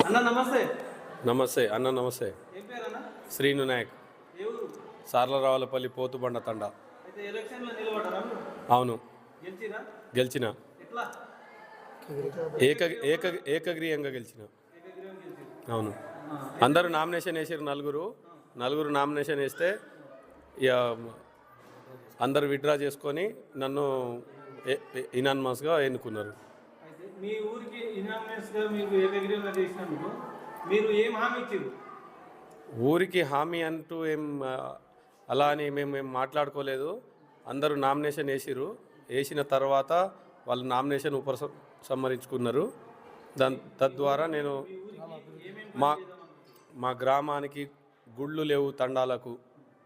అన్న నమస్తే. నమస్తే అన్న. నమస్తే. ఏం పేరన్నా? శ్రీను నాయక్, ఏ ఊరు? సార్లరావులపల్లి, పోతుబండ తండ. అయితే ఎలక్షన్లో నిలబడ్డారా మీరు? అవును, గెలిచిరా? గెలిచిన. ఎట్లా? ఏక ఏక ఏకగ్రీయంగా గెలిచిన. ఏకగ్రీవం గెలిచిరు. అవును, ఆ, అందరూ నామినేషన్ వేసారు. నలుగురు నామినేషన్ వేస్తే ఇక అందరు విత్డ్రా చేసుకొని నన్ను ఇనానిమస్గా ఎన్నుకున్నారు. అయితే మీ ఊరికి ఇనామినస్గా మీకు ఏకగ్రీవంగా చేసినందుకు మీరు ఏం హామీ ఇచ్చారు? ఊరికి హామీ అంటూ అలా అని మేము మాట్లాడుకోలేదు. అందరూ నామినేషన్ వేసిన తర్వాత వాళ్ళు నామినేషన్ ఉపసంహరించుకున్నారు. తద్వారా నేను మా మా గ్రామానికి గుళ్ళు లేవు, తండాలకు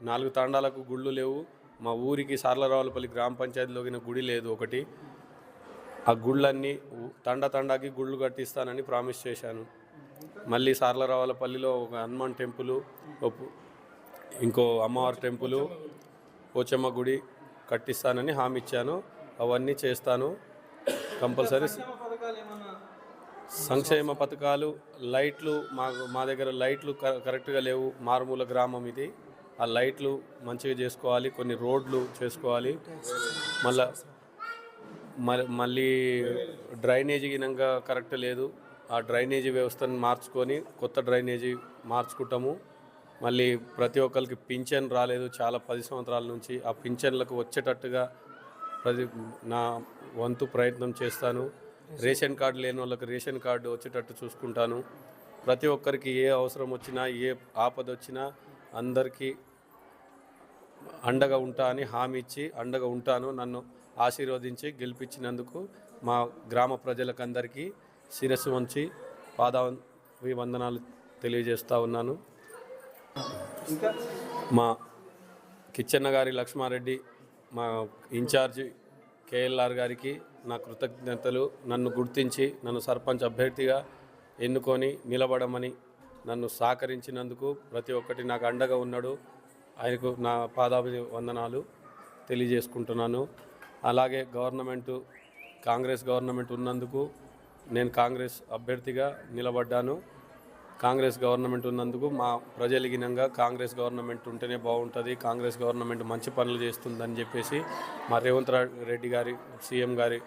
4 తండాలకు గుళ్ళు లేవు. మా ఊరికి సార్లరావులపల్లి గ్రామ పంచాయతీలోకిన గుడి లేదు ఒకటి. ఆ గుళ్ళన్నీ తండాకి గుళ్ళు కట్టిస్తానని ప్రామిస్ చేశాను. మళ్ళీ సార్లరావులపల్లిలో ఒక హనుమాన్ టెంపుల్, ఇంకో అమ్మవారి టెంపుల్, పోచమ్మ గుడి కట్టిస్తానని హామీ ఇచ్చాను. అవన్నీ చేస్తాను కంపల్సరీ. సంక్షేమ పథకాలు, లైట్లు మా దగ్గర లైట్లు కరెక్ట్గా లేవు. మారుమూల గ్రామం ఇది. ఆ లైట్లు మంచిగా చేసుకోవాలి, కొన్ని రోడ్లు చేసుకోవాలి. మళ్ళీ డ్రైనేజీ గినంగా కరెక్ట్ లేదు. ఆ డ్రైనేజీ వ్యవస్థను మార్చుకొని కొత్త డ్రైనేజీ మార్చుకుంటాము. మళ్ళీ ప్రతి ఒక్కరికి పింఛన్ రాలేదు చాలా 10 సంవత్సరాల నుంచి. ఆ పింఛన్లకు వచ్చేటట్టుగా నా వంతు ప్రయత్నం చేస్తాను. రేషన్ కార్డు లేని వాళ్ళకి రేషన్ కార్డు వచ్చేటట్టు చూసుకుంటాను. ప్రతి ఒక్కరికి ఏ అవసరం వచ్చినా, ఏ ఆపద వచ్చినా అందరికీ అండగా ఉంటా అని హామీ ఇచ్చి అండగా ఉంటాను. నన్ను ఆశీర్వదించి గెలిపించినందుకు మా గ్రామ ప్రజలకందరికీ శిరస్సు వంచి పాదాభివందనాలు తెలియజేస్తూ ఉన్నాను. మా కిచ్చెన్న గారి లక్ష్మారెడ్డి, మా ఇన్ఛార్జి కేఎల్ఆర్ గారికి నా కృతజ్ఞతలు. నన్ను గుర్తించి నన్ను సర్పంచ్ అభ్యర్థిగా ఎన్నుకొని నిలబడమని నన్ను సహకరించినందుకు ప్రతి ఒక్కటి నాకు అండగా ఉన్నాడు. ఆయనకు నా పాదాభివందనాలు తెలియజేసుకుంటున్నాను. అలాగే కాంగ్రెస్ గవర్నమెంట్ ఉన్నందుకు నేను కాంగ్రెస్ అభ్యర్థిగా నిలబడ్డాను. కాంగ్రెస్ గవర్నమెంట్ ఉన్నందుకు మా ప్రజలిగినంగా కాంగ్రెస్ గవర్నమెంట్ ఉంటేనే బాగుంటుంది, కాంగ్రెస్ గవర్నమెంట్ మంచి పనులు చేస్తుందని చెప్పేసి మా రేవంత్ రెడ్డి గారి సీఎం గారి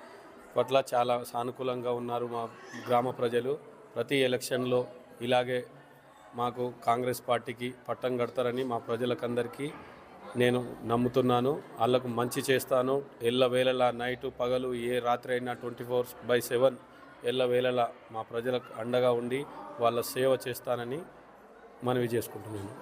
పట్ల చాలా సానుకూలంగా ఉన్నారు మా గ్రామ ప్రజలు. ప్రతి ఎలక్షన్లో ఇలాగే మాకు కాంగ్రెస్ పార్టీకి పట్టం కడతారని మా ప్రజలకందరికీ నేను నమ్ముతున్నాను. వాళ్ళకు మంచి చేస్తాను. ఎల్లవేళలా నైటు పగలు ఏ రాత్రి అయినా 24/7 ఎల్లవేళలా మా ప్రజలకు అండగా ఉండి వాళ్ళ సేవ చేస్తానని మనవి చేసుకుంటున్నాను.